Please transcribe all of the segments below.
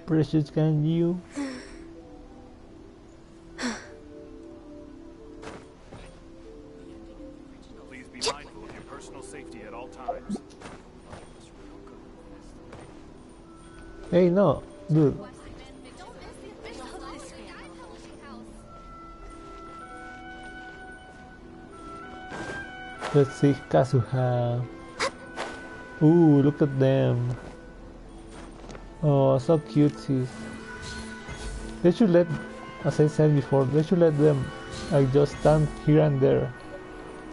precious can you? Please be mindful of your personal safety at all times. Hey, no, dude. Let's see Kazuha. Ooh, look at them. Oh, so cutesy. They should let, as I said before, they should let them like just stand here and there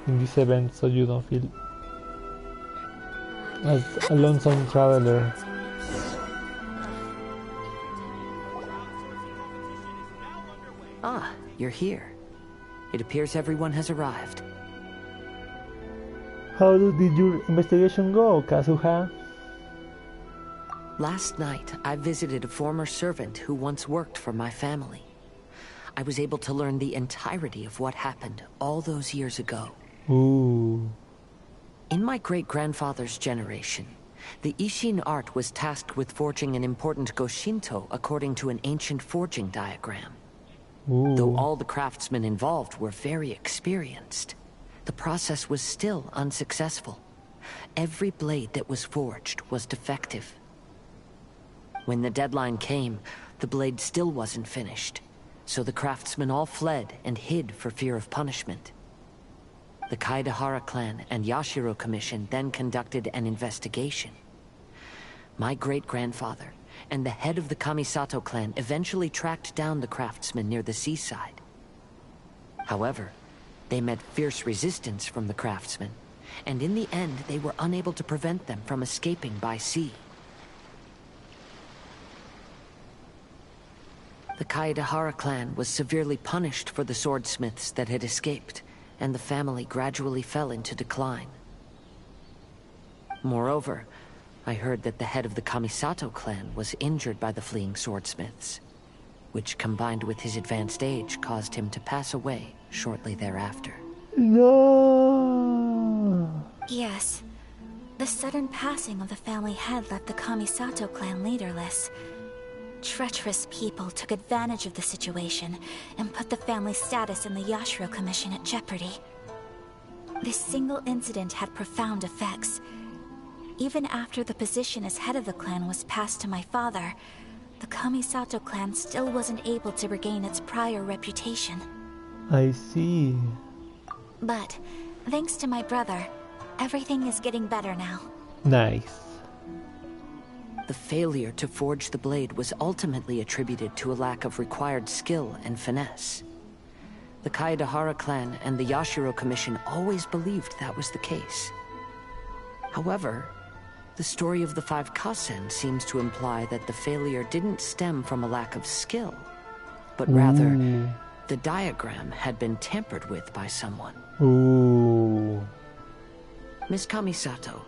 in this event so you don't feel as a lonesome traveler. Ah, you're here. It appears everyone has arrived. How did your investigation go, Kazuha? Last night, I visited a former servant who once worked for my family. I was able to learn the entirety of what happened all those years ago. Ooh. In my great-grandfather's generation, the Ishin art was tasked with forging an important Goshinto according to an ancient forging diagram. Ooh. Though all the craftsmen involved were very experienced, the process was still unsuccessful. Every blade that was forged was defective. When the deadline came, the blade still wasn't finished, so the craftsmen all fled and hid for fear of punishment. The Kaidahara clan and Yashiro Commission then conducted an investigation. My great-grandfather and the head of the Kamisato clan eventually tracked down the craftsmen near the seaside. However, they met fierce resistance from the craftsmen, and in the end they were unable to prevent them from escaping by sea. The Kaidahara clan was severely punished for the swordsmiths that had escaped, and the family gradually fell into decline. Moreover, I heard that the head of the Kamisato clan was injured by the fleeing swordsmiths, which combined with his advanced age caused him to pass away shortly thereafter. No. Yes. The sudden passing of the family head left the Kamisato clan leaderless. Treacherous people took advantage of the situation and put the family's status in the Yashiro Commission at jeopardy. This single incident had profound effects. Even after the position as head of the clan was passed to my father, the Kamisato clan still wasn't able to regain its prior reputation. I see. But, thanks to my brother, everything is getting better now. Nice. The failure to forge the blade was ultimately attributed to a lack of required skill and finesse. The Kaidahara clan and the Yashiro Commission always believed that was the case. However, the story of the 5 Kasen seems to imply that the failure didn't stem from a lack of skill, but rather, the diagram had been tampered with by someone. Ooh. Miss Kamisato,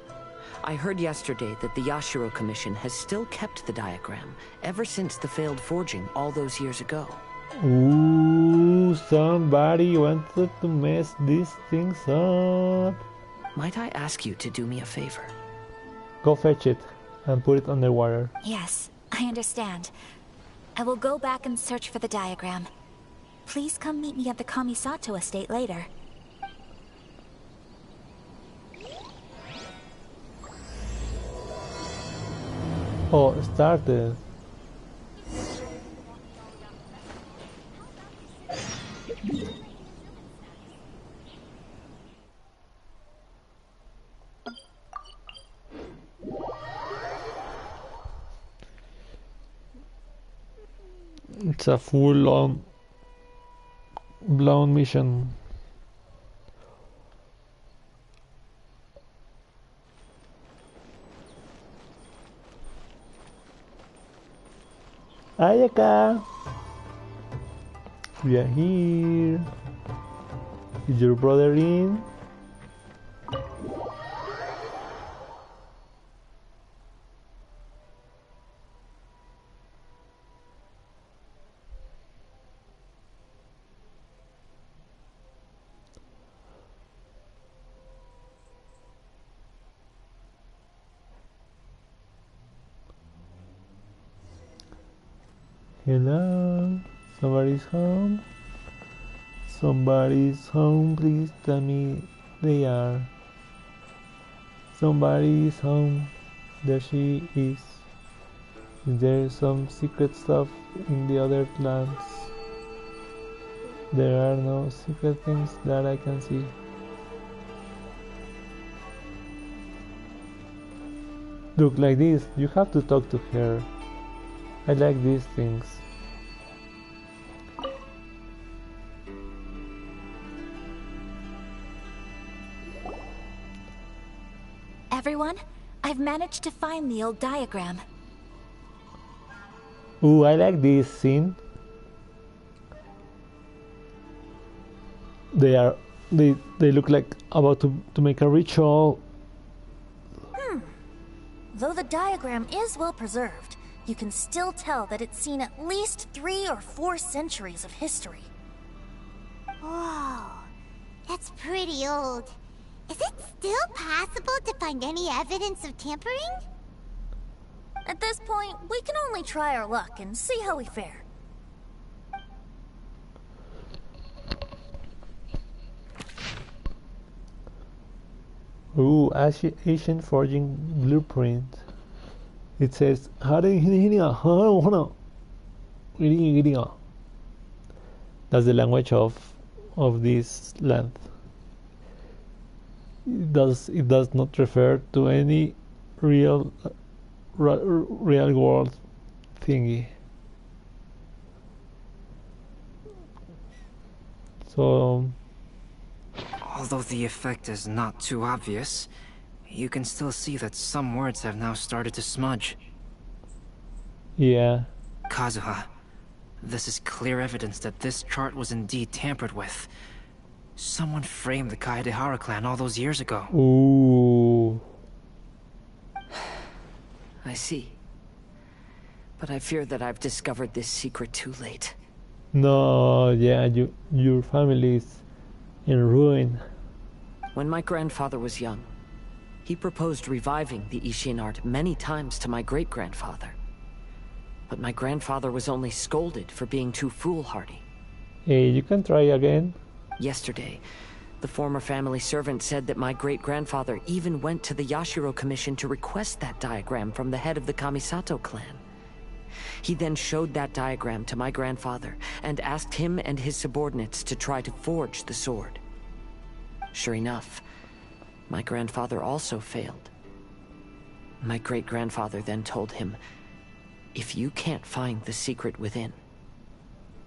I heard yesterday that the Yashiro Commission has still kept the diagram ever since the failed forging all those years ago. Ooh, somebody wanted to mess these things up. Might I ask you to do me a favor? Go fetch it and put it underwater. Yes, I understand. I will go back and search for the diagram. Please come meet me at the Kamisato estate later. Oh, it started. It's a full-on blown mission. Ayaka, we are here. Is your brother in? Hello? Somebody's home? Somebody's home, please tell me they are. Somebody's home. There she is. Is there some secret stuff in the other lands? There are no secret things that I can see. Look, like this, you have to talk to her. I like these things. Everyone, I've managed to find the old diagram. Ooh, I like this scene. They look like about to make a ritual. Though the diagram is well preserved, you can still tell that it's seen at least 3 or 4 centuries of history. Whoa, that's pretty old. Is it still possible to find any evidence of tampering? At this point, we can only try our luck and see how we fare. Ooh, Asian forging blueprint. It says that's the language of this land. It does not refer to any real world thingy. So although the effect is not too obvious, you can still see that some words have now started to smudge. Yeah. Kazuha, this is clear evidence that this chart was indeed tampered with. Someone framed the Kaedehara clan all those years ago. Ooh. I see. But I fear that I've discovered this secret too late. No, yeah, your family is in ruin. When my grandfather was young, he proposed reviving the Ishin art many times to my great-grandfather. But my grandfather was only scolded for being too foolhardy. Hey, you can try again. Yesterday, the former family servant said that my great-grandfather even went to the Yashiro Commission to request that diagram from the head of the Kamisato clan. He then showed that diagram to my grandfather and asked him and his subordinates to try to forge the sword. Sure enough, my grandfather also failed. My great-grandfather then told him, if you can't find the secret within,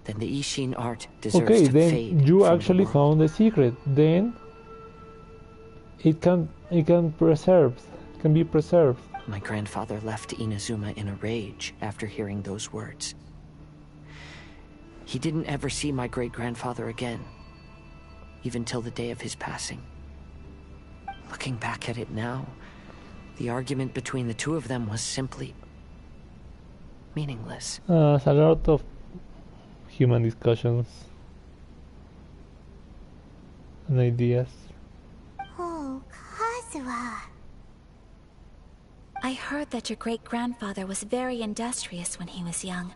then the Ishin art deserves Okay, to then fade you from actually the world. found the secret. Then it can be preserved. My grandfather left Inazuma in a rage after hearing those words. He didn't ever see my great-grandfather again, even till the day of his passing. Looking back at it now, the argument between the two of them was simply meaningless. It's a lot of human discussions and ideas. Oh, Kazuha. I heard that your great-grandfather was very industrious when he was young,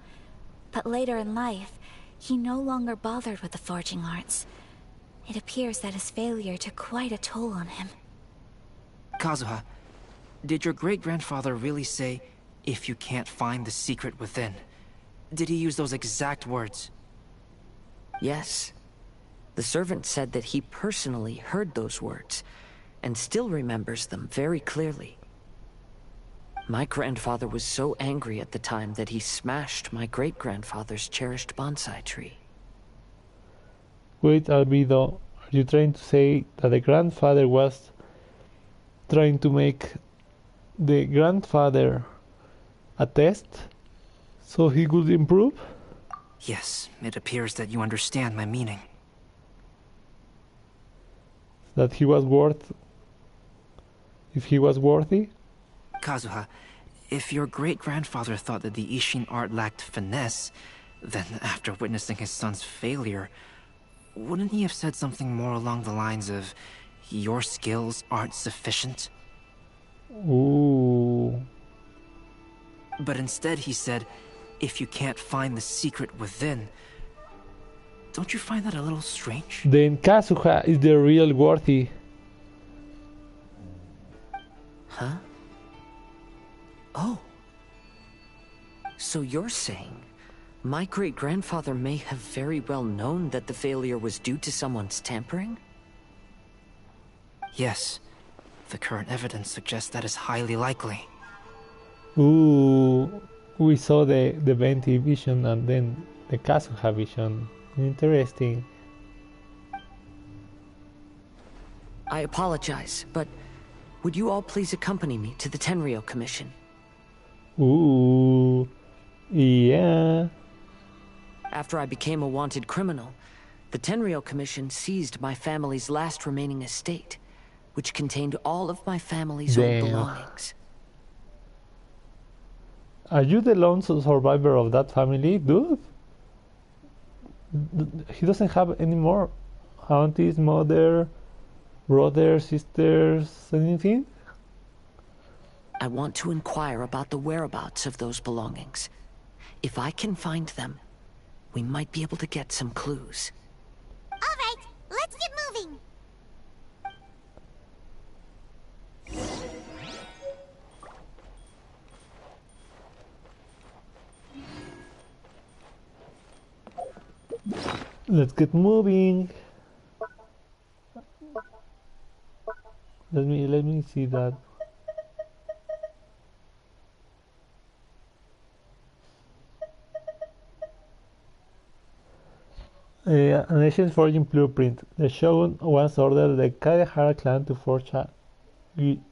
but later in life, he no longer bothered with the forging arts. It appears that his failure took quite a toll on him. Kazuha, did your great-grandfather really say, if you can't find the secret within? Did he use those exact words? Yes. The servant said that he personally heard those words, and still remembers them very clearly. My grandfather was so angry at the time that he smashed my great-grandfather's cherished bonsai tree. Wait, Albedo, are you trying to say that the grandfather was trying to make the grandfather a test so he could improve? Yes, it appears that you understand my meaning. That he was if he was worthy? Kazuha, if your great-grandfather thought that the Ishin art lacked finesse, then after witnessing his son's failure, wouldn't he have said something more along the lines of, your skills aren't sufficient? Ooh. But instead he said, if you can't find the secret within. Don't you find that a little strange? Then Kazuha is the real worthy. Huh? Oh. So you're saying my great-grandfather may have very well known that the failure was due to someone's tampering? Yes. The current evidence suggests that is highly likely. Ooh, we saw the Venti vision and then the Kazuha vision. Interesting. I apologize, but would you all please accompany me to the Tenryou Commission? Ooh, yeah. After I became a wanted criminal, the Tenryou Commission seized my family's last remaining estate, which contained all of my family's old belongings. Are you the lone survivor of that family, dude? He doesn't have any more aunties, mother, brothers, sisters, anything? I want to inquire about the whereabouts of those belongings. If I can find them, we might be able to get some clues. All right, let's get moving. Let's get moving. Let me see that. An ancient forging blueprint. The Shogun once ordered the Kadehara clan to forge a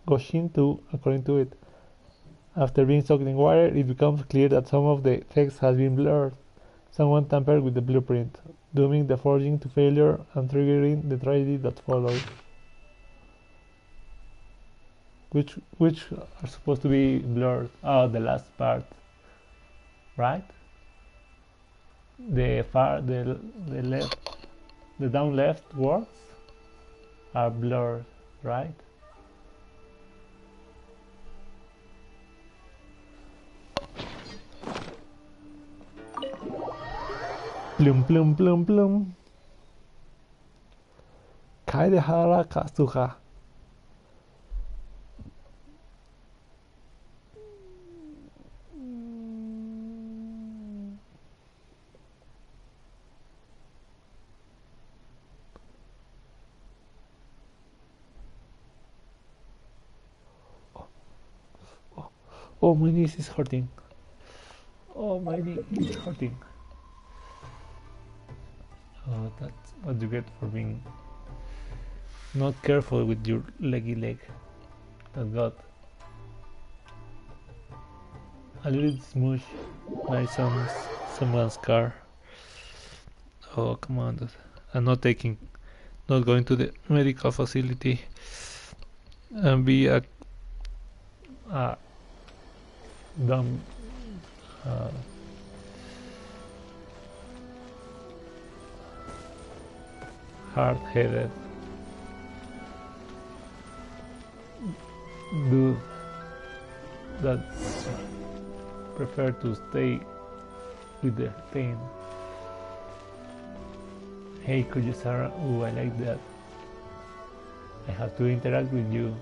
Goshinto according to it. After being soaked in water, it becomes clear that some of the text has been blurred. Someone tampered with the blueprint, dooming the forging to failure and triggering the tragedy that follows. Which are supposed to be blurred? Oh, the last part, right? The left, the down left words are blurred, right? Plum plum plum plum. Kadehara Kazuha. Oh, my knee is hurting. Oh, my knee is hurting. Oh, that's what you get for being not careful with your leggy leg. That got a little smoosh by someone's car. Oh, come on, dude. I'm not going to the medical facility and be a dumb hard-headed dude that prefer to stay with the pain. Hey Kujisara, ooh, I like that. I have to interact with you.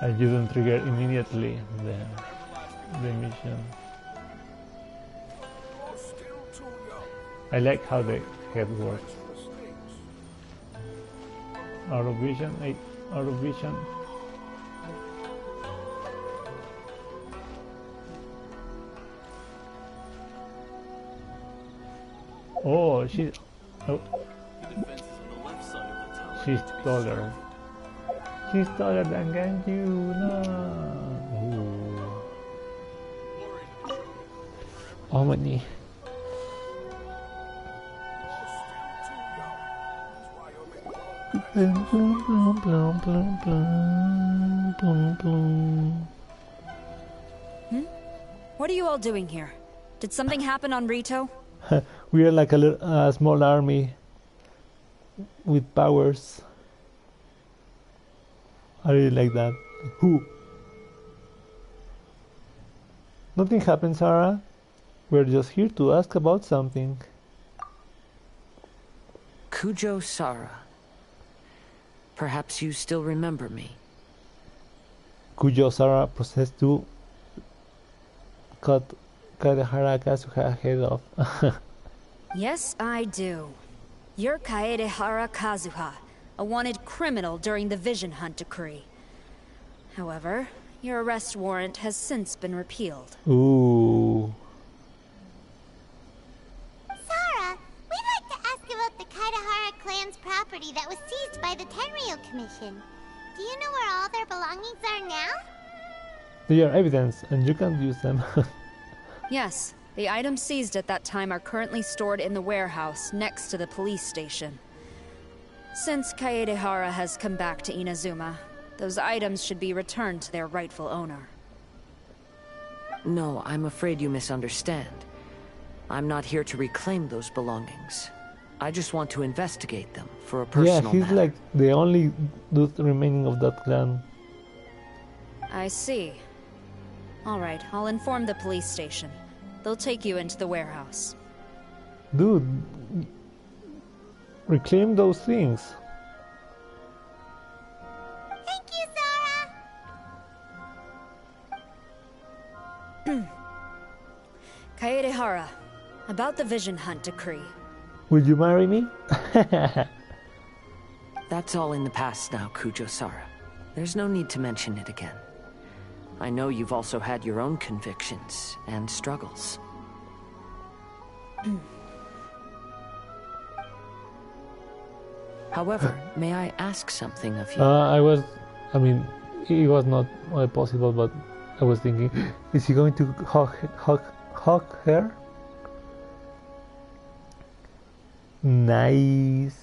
And you don't trigger immediately the mission. I like how the head works. Out of vision, out of vision. Oh, she's taller. She's taller than Ganju. No. Ooh. Oh, my knee. Blum, blum, blum, blum, blum, blum, blum. What are you all doing here? Did something happen on Rito? We are like a small army with powers. I really like that. Who? Nothing happened, Sarah. We're just here to ask about something. Kujo Sara. Perhaps you still remember me. Kujo Sara processed to cut Kaedehara Kazuha head off. Yes, I do. You're Kaedehara Kazuha, a wanted criminal during the Vision Hunt decree. However, your arrest warrant has since been repealed. Ooh. Sara, we'd like to ask about the Kaedehara clan's property that was seized by the Tenryou Commission. Do you know where all their belongings are now? They are evidence, and you can use them. Yes, the items seized at that time are currently stored in the warehouse next to the police station. Since Kaedehara has come back to Inazuma, those items should be returned to their rightful owner. No, I'm afraid you misunderstand. I'm not here to reclaim those belongings. I just want to investigate them for a personal he's matter. like the only dude remaining of that clan. I see. All right, I'll inform the police station. They'll take you into the warehouse. Dude, reclaim those things. Thank you, Sara! Kaedehara, about the Vision Hunt decree. Will you marry me? That's all in the past now, Kujo Sara. There's no need to mention it again. I know you've also had your own convictions and struggles. However, may I ask something of you? I mean, it was not possible, but I was thinking, is he going to hug her? Nice.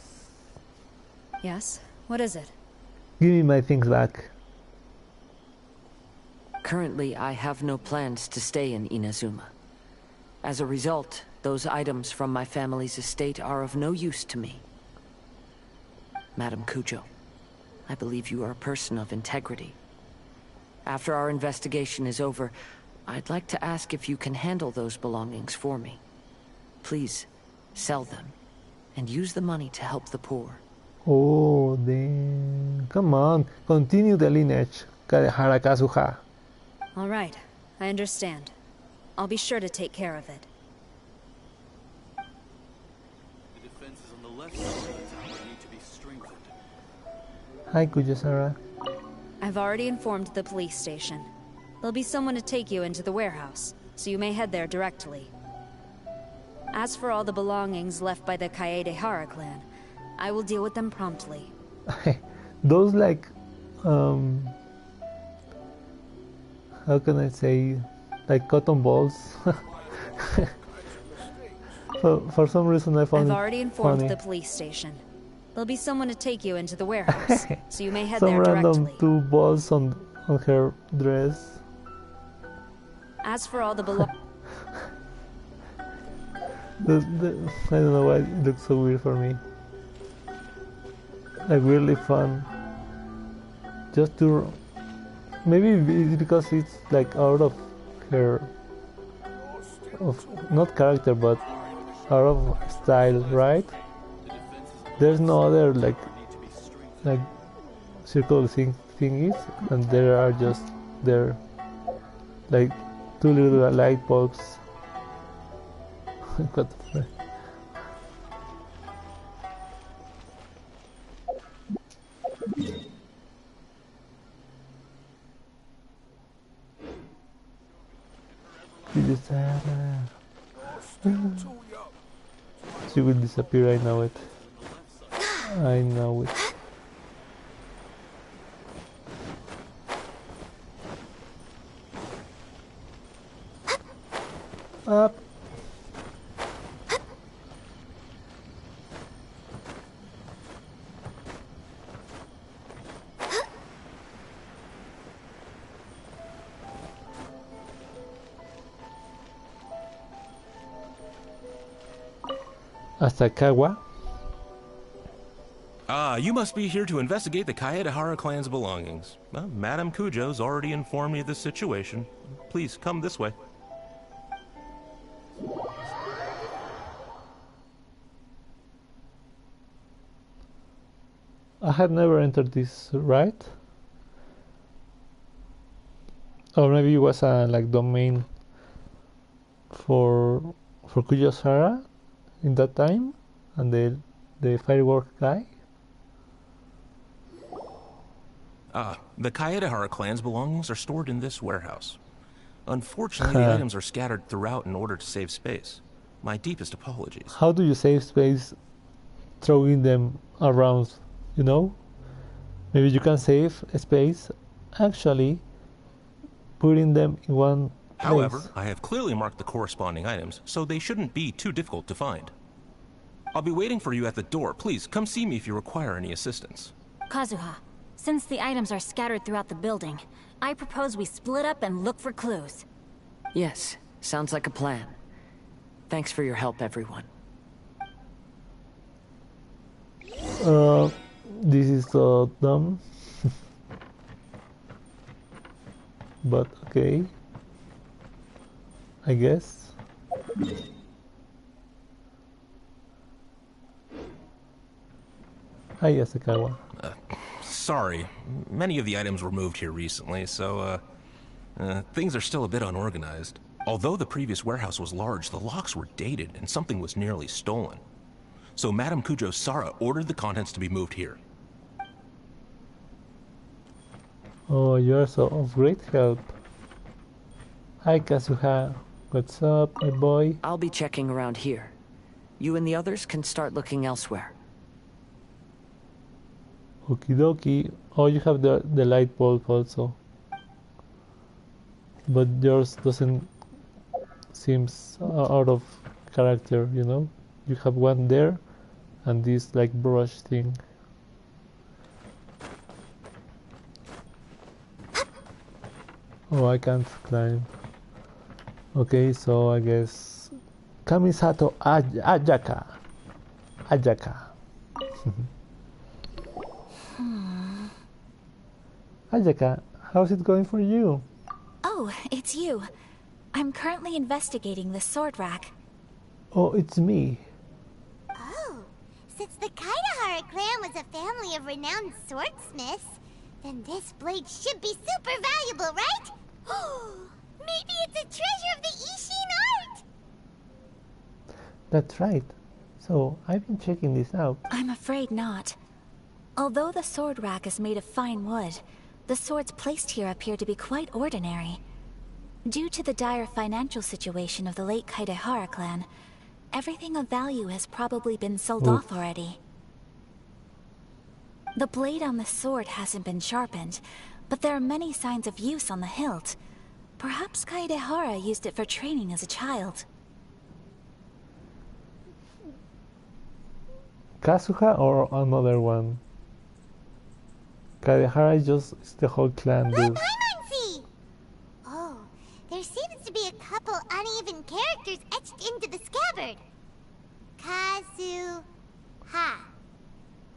Yes? What is it? Give me my things back. Currently, I have no plans to stay in Inazuma. As a result, those items from my family's estate are of no use to me. Madam Kujo, I believe you are a person of integrity. After our investigation is over, I'd like to ask if you can handle those belongings for me. Please, sell them, and use the money to help the poor. Oh, damn. Come on, continue the lineage, Kaedehara Kazuha. All right, I understand. I'll be sure to take care of it. The defenses on the left side of the tower need to be strengthened. Hi, Kujo-Sara. I've already informed the police station. There'll be someone to take you into the warehouse, so you may head there directly. As for all the belongings left by the Kaedehara clan, I will deal with them promptly. Those like, how can I say, like cotton balls. For some reason I found I've already informed funny. the police station. There'll be someone to take you into the warehouse, so you may head Some there random directly. 2 balls on her dress. As for all the belongings... I don't know why it looks so weird for me. Like weirdly fun. Just to... Maybe it's because it's like out of her... not character, but out of style, right? There's no other like circle thingies, and there are just like 2 little light bulbs. What the frick? She will disappear, I know it. I know it. Up. Asakawa. You must be here to investigate the Kaedehara clan's belongings. Well, Madame Kujo's already informed me of the situation. Please come this way. I had never entered this, right? Or maybe it was a like domain for Kujosara in that time, and the firework guy. The Kaedehara clan's belongings are stored in this warehouse. Unfortunately, the items are scattered throughout in order to save space. My deepest apologies. How do you save space throwing them around, you know? Maybe you can save space actually putting them in one place. However, I have clearly marked the corresponding items, so they shouldn't be too difficult to find. I'll be waiting for you at the door. Please, come see me if you require any assistance. Kazuha, since the items are scattered throughout the building, I propose we split up and look for clues. Yes, sounds like a plan. Thanks for your help, everyone. This is so dumb. But okay. I guess. Hi, Asakawa. Sorry, many of the items were moved here recently, so, things are still a bit unorganized. Although the previous warehouse was large, the locks were dated and something was nearly stolen. So Madame Kujosara ordered the contents to be moved here. Oh, you're so of great help. Hi, Kazuha. What's up, my boy? I'll be checking around here. You and the others can start looking elsewhere. Okie dokie. Oh, you have the light bulb also. But yours doesn't seems out of character, you know? You have one there and this like brush thing. Oh, I can't climb. Okay, so I guess Kamisato Ajaka. Ajaka, how's it going for you? Oh, it's you. I'm currently investigating the sword rack. Oh, it's me. Oh, since the Kaedehara clan was a family of renowned swordsmiths, then this blade should be super valuable, right? Maybe it's a treasure of the Ishin art! That's right. So, I've been checking this out. I'm afraid not. Although the sword rack is made of fine wood, the swords placed here appear to be quite ordinary. Due to the dire financial situation of the late Kaedehara clan, everything of value has probably been sold off already. The blade on the sword hasn't been sharpened, but there are many signs of use on the hilt. Perhaps Kaedehara used it for training as a child. Kazuha or another one? Kaedehara is the whole clan, dude. Oh, there seems to be a couple uneven characters etched into the scabbard. Kazuha.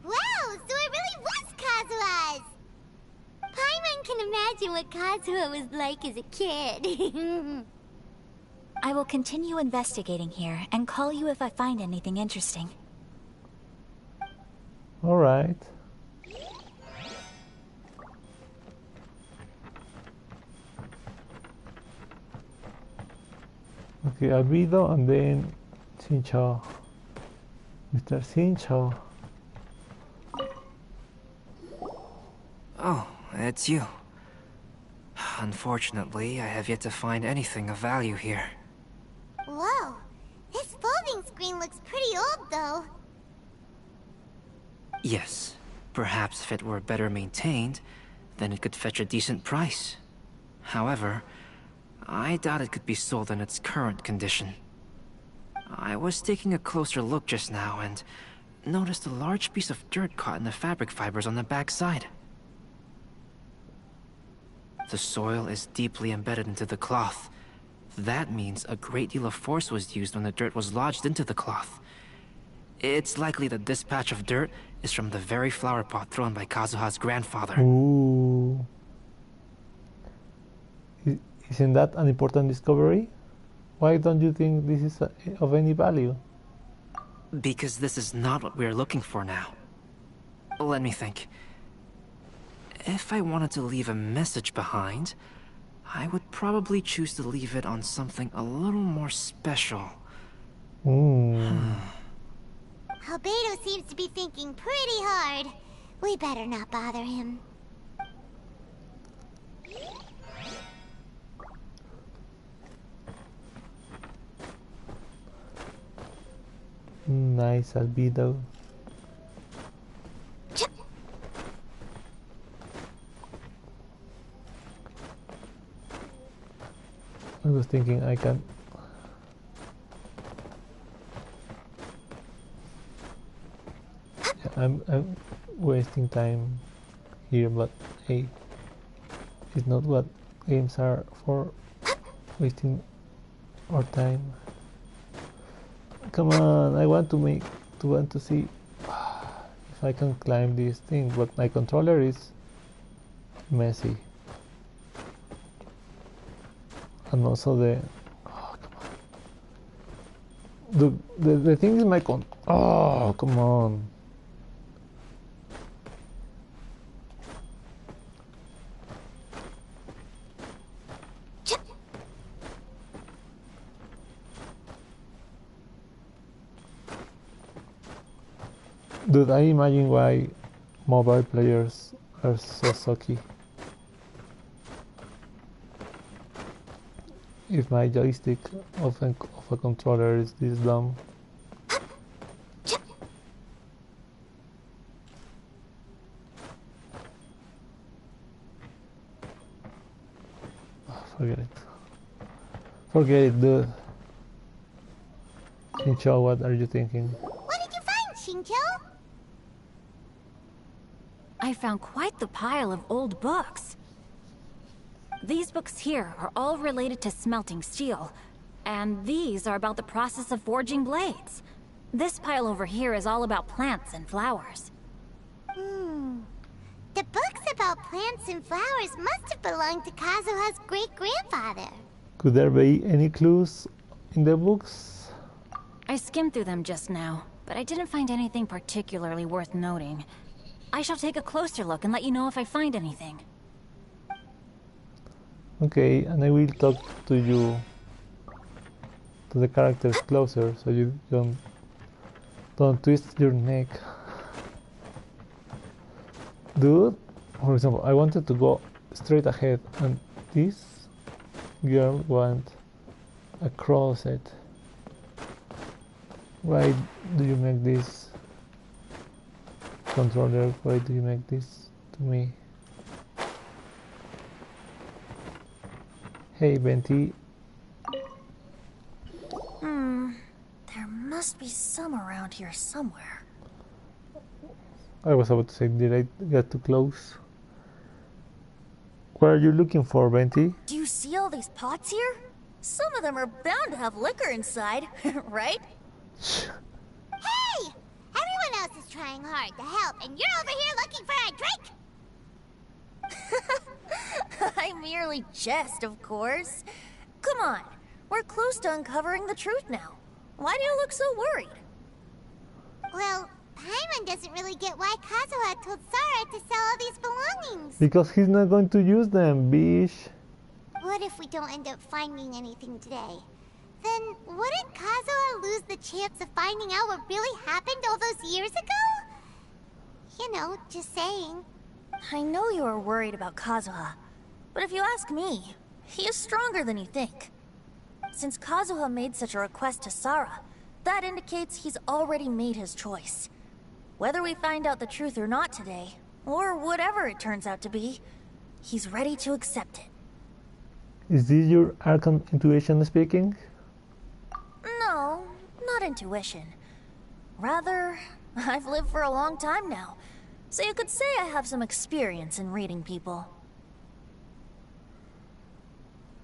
Wow, so it really was Kazuha's! Paimon can imagine what Kazuha was like as a kid. I will continue investigating here and call you if I find anything interesting. Alright. Okay, Albedo and then Shincho. Mr. Shincho. Oh, it's you. Unfortunately, I have yet to find anything of value here. Whoa, this folding screen looks pretty old though. Yes, perhaps if it were better maintained, then it could fetch a decent price. However, I doubt it could be sold in its current condition. I was taking a closer look just now and noticed a large piece of dirt caught in the fabric fibers on the back side. The soil is deeply embedded into the cloth. That means a great deal of force was used when the dirt was lodged into the cloth. It's likely that this patch of dirt is from the very flower pot thrown by Kazuha's grandfather. Ooh. Isn't that an important discovery? Why don't you think this is of any value? Because this is not what we are looking for now. Let me think. If I wanted to leave a message behind, I would probably choose to leave it on something a little more special. Albedo seems to be thinking pretty hard. We better not bother him. Nice, Albedo. I was thinking I can... I'm wasting time here, but hey, it's not what games are for, wasting our time. Come on, I want to see if I can climb this thing, but my controller is messy. And also the... Oh, come on. The thing is my oh, come on. Dude, I imagine why mobile players are so sucky. If my joystick of a controller is this dumb. Oh, forget it. Forget it, dude. Shincho, what are you thinking? What did you find, Shincho? I found quite the pile of old books. These books here are all related to smelting steel, and these are about the process of forging blades. This pile over here is all about plants and flowers. The books about plants and flowers must have belonged to Kazuha's great-grandfather. Could there be any clues in the books? I skimmed through them just now, but I didn't find anything particularly worth noting. I shall take a closer look and let you know if I find anything. Okay, and I will talk to you, to the characters closer, so you don't twist your neck. Dude, for example, I wanted to go straight ahead, and this girl went across it. Why do you make this? Controller, why do you make this to me? Hey, Venti. There must be some around here somewhere. I was about to say, did I get too close? What are you looking for, Venti? Do you see all these pots here? Some of them are bound to have liquor inside, right? Hey! Everyone else is trying hard to help, and you're over here looking for a drink? I merely jest, of course. Come on, we're close to uncovering the truth now. Why do you look so worried? Well, Paimon doesn't really get why Kazuha told Sarah to sell all these belongings. Because he's not going to use them, bish. What if we don't end up finding anything today? Then wouldn't Kazuha lose the chance of finding out what really happened all those years ago? You know, just saying. I know you are worried about Kazuha, but if you ask me, he is stronger than you think. Since Kazuha made such a request to Sarah, that indicates he's already made his choice. Whether we find out the truth or not today, or whatever it turns out to be, he's ready to accept it. Is this your Archon intuition speaking? No, not intuition. Rather, I've lived for a long time now, so you could say I have some experience in reading people.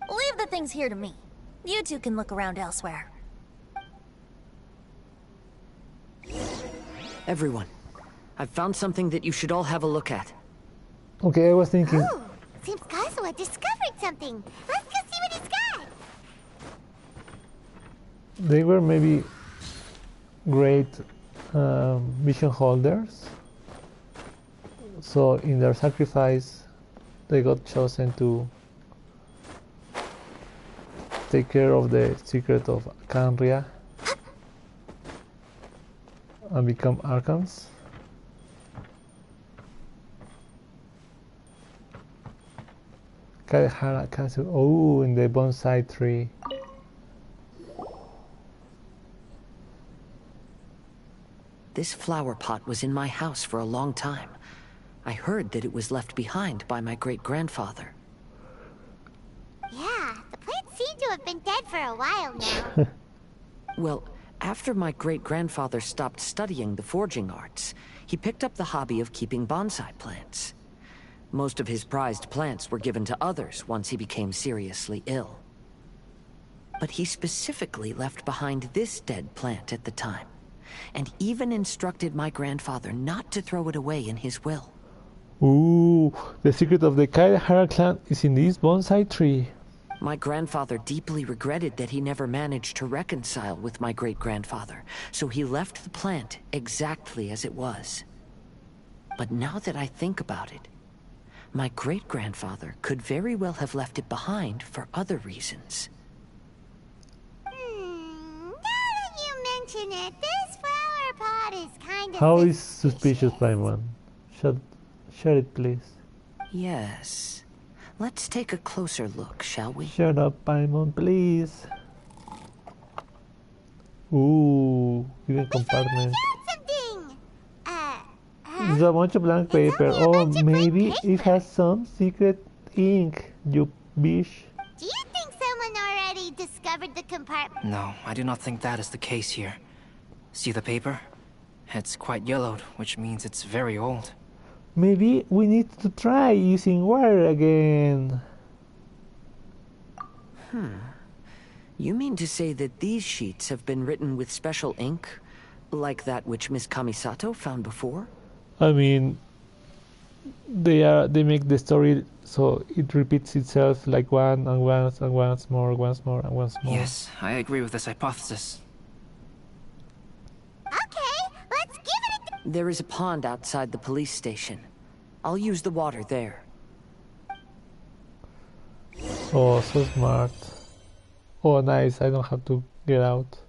Leave the things here to me. You two can look around elsewhere. Everyone, I've found something that you should all have a look at. Okay, I was thinking... Oh, seems Kazuha discovered something. Let's go see what he's got. They were maybe great vision holders. So in their sacrifice, they got chosen to take care of the secret of Canria and become Archons. Kaihara Castle. Oh, in the bonsai tree. This flower pot was in my house for a long time. I heard that it was left behind by my great-grandfather. Yeah, the plants seem to have been dead for a while now. Well, after my great-grandfather stopped studying the forging arts, he picked up the hobby of keeping bonsai plants. Most of his prized plants were given to others once he became seriously ill. But he specifically left behind this dead plant at the time, and even instructed my grandfather not to throw it away in his will. Ooh, the secret of the Kaihara clan is in this bonsai tree. My grandfather deeply regretted that he never managed to reconcile with my great-grandfather, so he left the plant exactly as it was. But now that I think about it, my great-grandfather could very well have left it behind for other reasons. Now that you mention it, this flower pot is kind of How is suspicious, Paimon? Shut it, please. Yes. Let's take a closer look, shall we? Shut up, Paimon, please. Ooh, even compartment. something. There's a bunch of blank paper. Oh, maybe it has some secret ink, you bish. Do you think someone already discovered the compartment? No, I do not think that is the case here. See the paper? It's quite yellowed, which means it's very old. Maybe we need to try using wire again. You mean to say that these sheets have been written with special ink, like that which Miss Kamisato found before? I mean, they make the story so it repeats itself like once more and once more. Yes, I agree with this hypothesis. Okay, let's give it a... There is a pond outside the police station. I'll use the water there. Oh, so smart. Oh, nice. I don't have to get out.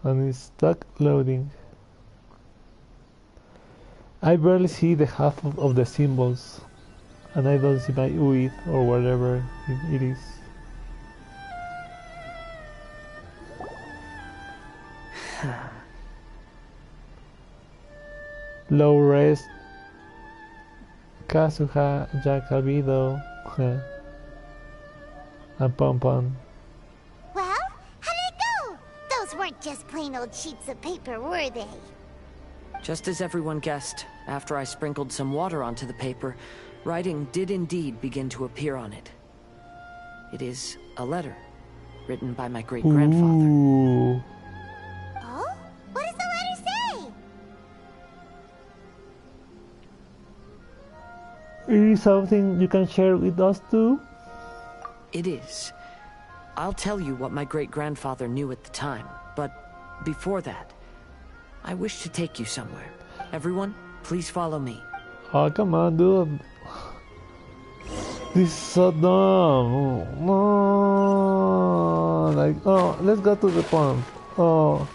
And it's stuck loading. I barely see the half of the symbols, and I don't see my UID or whatever it is. Low rest, Kazuha, Jack Albedo, and Pompon. Well, how did it go? Those weren't just plain old sheets of paper, were they? Just as everyone guessed, after I sprinkled some water onto the paper, writing did indeed begin to appear on it. It is a letter, written by my great-grandfather. Ooh. Oh? What does the letter say? It is something you can share with us too? It is. I'll tell you what my great-grandfather knew at the time, but before that, I wish to take you somewhere. Everyone, please follow me. Oh, come on, dude. This is so dumb. No. Like, oh, let's go to the pond. Oh,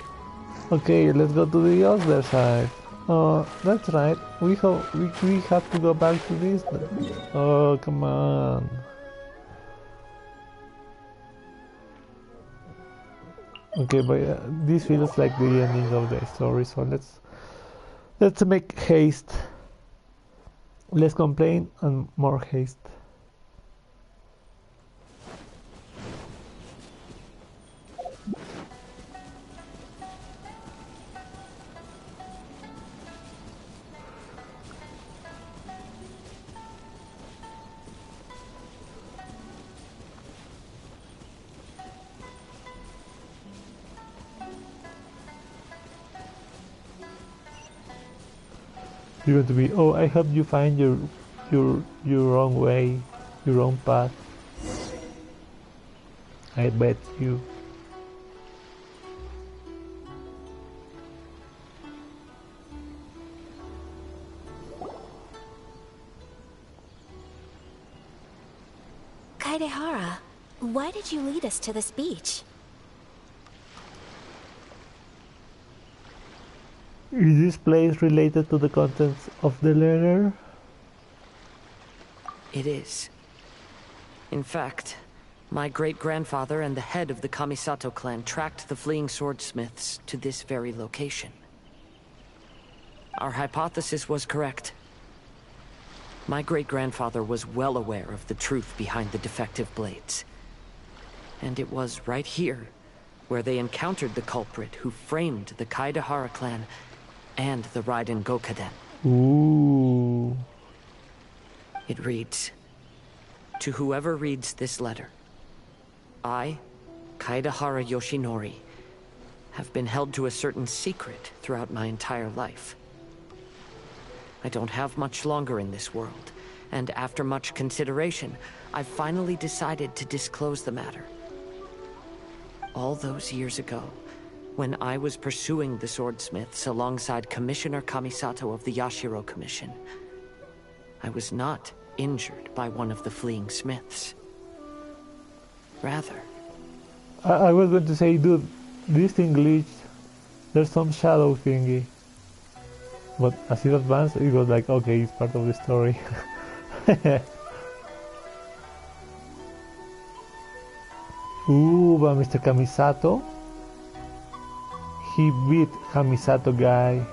okay, let's go to the other side. Oh, that's right. We have to go back to this. Oh, come on. Okay, but this feels like the ending of the story, so let's make haste. Less complain and more haste. You're going to be, oh, I helped you find your own way, your own path. I bet you. Kaedehara, why did you lead us to this beach? Is this place related to the contents of the letter? It is. In fact, my great-grandfather and the head of the Kamisato clan tracked the fleeing swordsmiths to this very location. Our hypothesis was correct. My great-grandfather was well aware of the truth behind the defective blades. And it was right here where they encountered the culprit who framed the Kaedehara clan and the Raiden Gokaden. Ooh. It reads, "To whoever reads this letter, I, Kaedehara Yoshinori, have been held to a certain secret throughout my entire life. I don't have much longer in this world, and after much consideration, I've finally decided to disclose the matter. All those years ago, when I was pursuing the swordsmiths alongside Commissioner Kamisato of the Yashiro Commission, I was not injured by one of the fleeing smiths. Rather, I was going to say, dude, this thing glitched. There's some shadow thingy. But as it advanced, it was like, okay, it's part of the story. Ooh, but Mr. Kamisato? He beat Kamisato guy.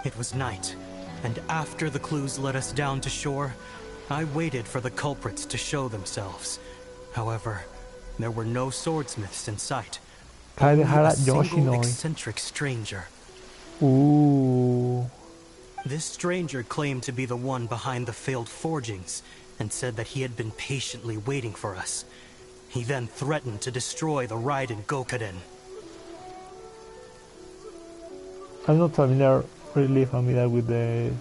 It was night, and after the clues led us down to shore, I waited for the culprits to show themselves. However, there were no swordsmiths in sight. Only Kaedehara a single Yoshinori. eccentric stranger. Ooh. This stranger claimed to be the one behind the failed forgings, and said that he had been patiently waiting for us. He then threatened to destroy the Raiden Gokaden. I'm not really familiar with the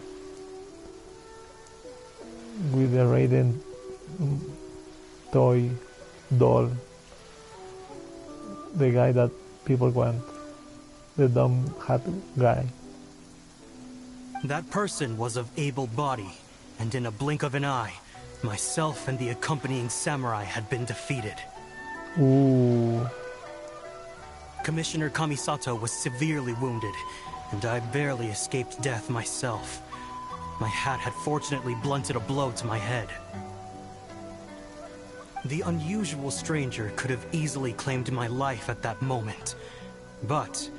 Raiden toy doll. The guy that people want. The dumb hat guy. That person was of able body, and in a blink of an eye, myself and the accompanying samurai had been defeated. Ooh. Commissioner Kamisato was severely wounded, and I barely escaped death myself. My hat had fortunately blunted a blow to my head. The unusual stranger could have easily claimed my life at that moment. But,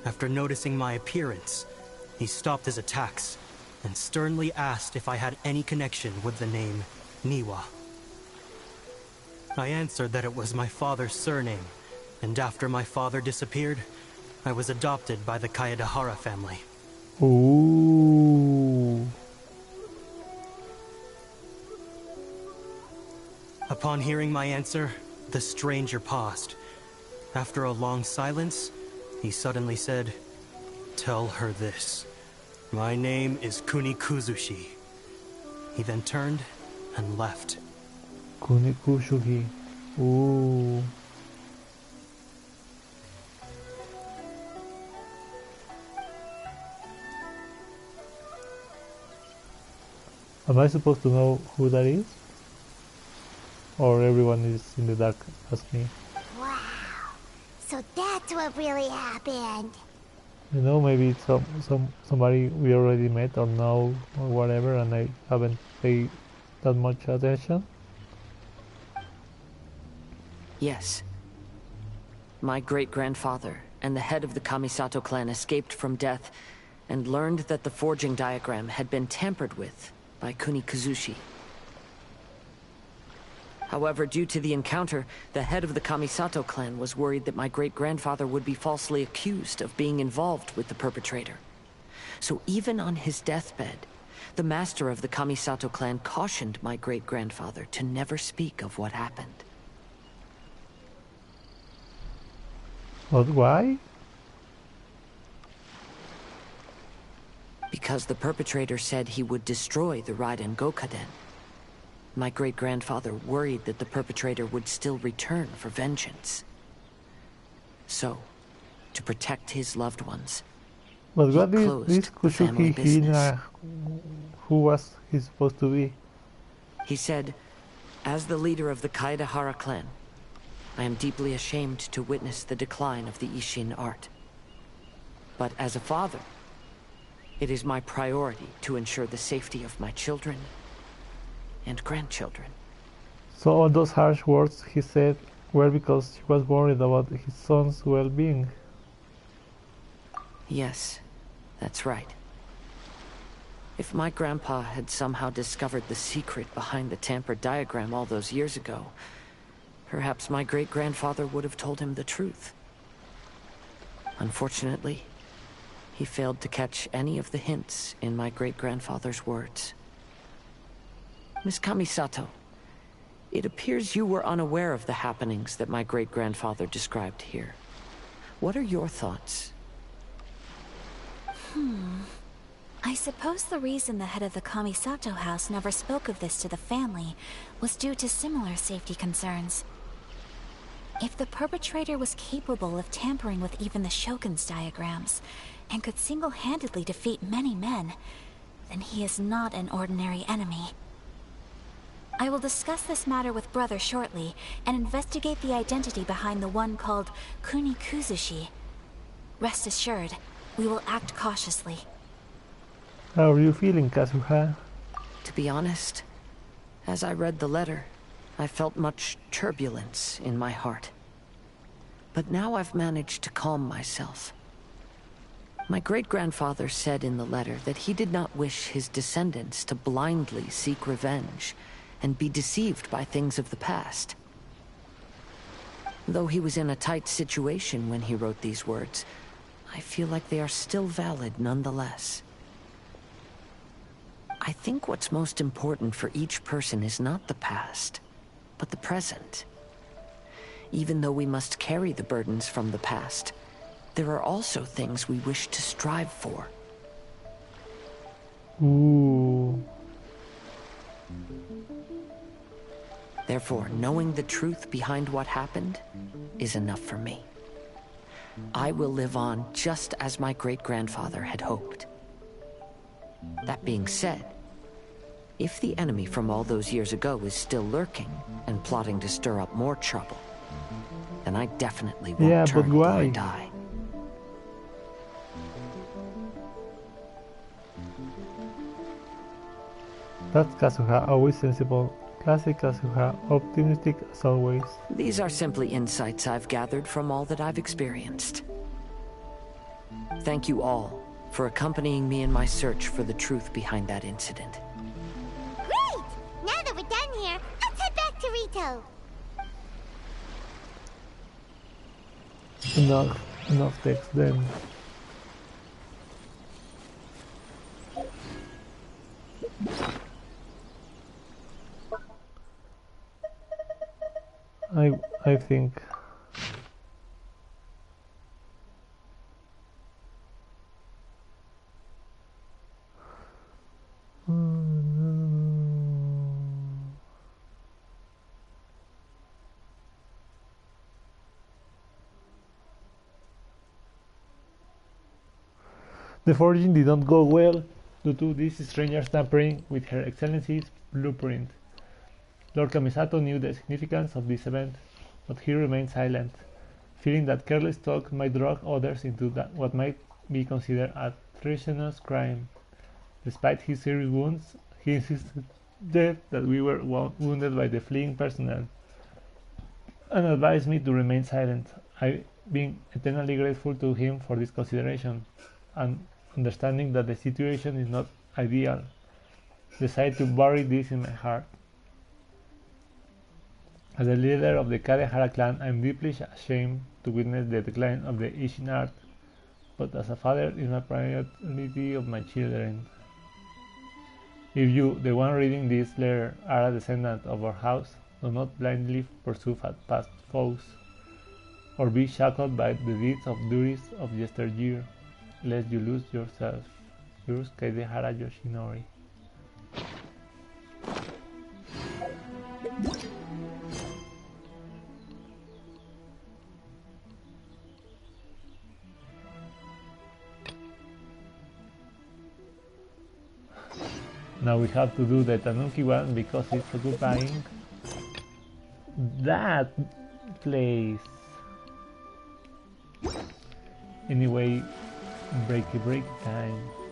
after noticing my appearance, he stopped his attacks and sternly asked if I had any connection with the name Niwa. I answered that it was my father's surname, and after my father disappeared, I was adopted by the Kaedehara family. Ooh. Upon hearing my answer, the stranger paused. After a long silence, he suddenly said, "Tell her this. My name is Kunikuzushi." He then turned and left. Kunikuzushi. Ooh. Am I supposed to know who that is? Or everyone is in the dark as me? Wow. So that's what really happened. You know, maybe it's somebody we already met or know or whatever, and I haven't paid that much attention. yes. My great-grandfather and the head of the Kamisato clan escaped from death and learned that the forging diagram had been tampered with by Kunikuzushi. However, due to the encounter, the head of the Kamisato clan was worried that my great-grandfather would be falsely accused of being involved with the perpetrator. So even on his deathbed, the master of the Kamisato clan cautioned my great-grandfather to never speak of what happened. But why? Because the perpetrator said he would destroy the Raiden Gokaden. My great-grandfather worried that the perpetrator would still return for vengeance. So, to protect his loved ones, But he what is closed this the family Kusuki business. Hina? Who was he supposed to be? He said, as the leader of the Kaedehara clan, I am deeply ashamed to witness the decline of the Ishin art. But as a father, it is my priority to ensure the safety of my children and grandchildren. So all those harsh words he said were because he was worried about his son's well-being. Yes, that's right. If my grandpa had somehow discovered the secret behind the tampered diagram all those years ago, perhaps my great-grandfather would have told him the truth. Unfortunately, he failed to catch any of the hints in my great-grandfather's words. Miss Kamisato, it appears you were unaware of the happenings that my great-grandfather described here. What are your thoughts? I suppose the reason the head of the Kamisato house never spoke of this to the family was due to similar safety concerns. If the perpetrator was capable of tampering with even the Shogun's diagrams, and could single-handedly defeat many men, then he is not an ordinary enemy. I will discuss this matter with Brother shortly, and investigate the identity behind the one called Kunikuzushi. Rest assured, we will act cautiously. How are you feeling, Kazuha? To be honest, as I read the letter, I felt much turbulence in my heart. But now I've managed to calm myself. My great-grandfather said in the letter that he did not wish his descendants to blindly seek revenge and be deceived by things of the past. Though he was in a tight situation when he wrote these words, I feel like they are still valid nonetheless. I think what's most important for each person is not the past, but the present. Even though we must carry the burdens from the past, there are also things we wish to strive for. Ooh. Therefore, knowing the truth behind what happened is enough for me. I will live on just as my great-grandfather had hoped. That being said, if the enemy from all those years ago is still lurking and plotting to stir up more trouble, then I definitely won't turn a blind eye. That's Kazuha, always sensible. Classic Kazuha, optimistic as always. These are simply insights I've gathered from all that I've experienced. Thank you all for accompanying me in my search for the truth behind that incident. Great! Now that we're done here, let's head back to Rito. Enough text then. I think the forging did not go well due to this stranger's tampering with Her Excellency's blueprint. Lord Kamisato knew the significance of this event, but he remained silent, fearing that careless talk might draw others into what might be considered a treasonous crime. Despite his serious wounds, he insisted that we were wounded by the fleeing personnel, and advised me to remain silent. I, being eternally grateful to him for this consideration, and understanding that the situation is not ideal, decided to bury this in my heart. As the leader of the Kaedehara clan, I am deeply ashamed to witness the decline of the Ishin art, but as a father, it is my priority of my children. If you, the one reading this letter, are a descendant of our house, do not blindly pursue past foes, or be shackled by the deeds of duties of yesteryear, lest you lose yourself. Yours, Kaidehara Yoshinori. Now we have to do the Tanuki one because it's occupying that place. Anyway, break time.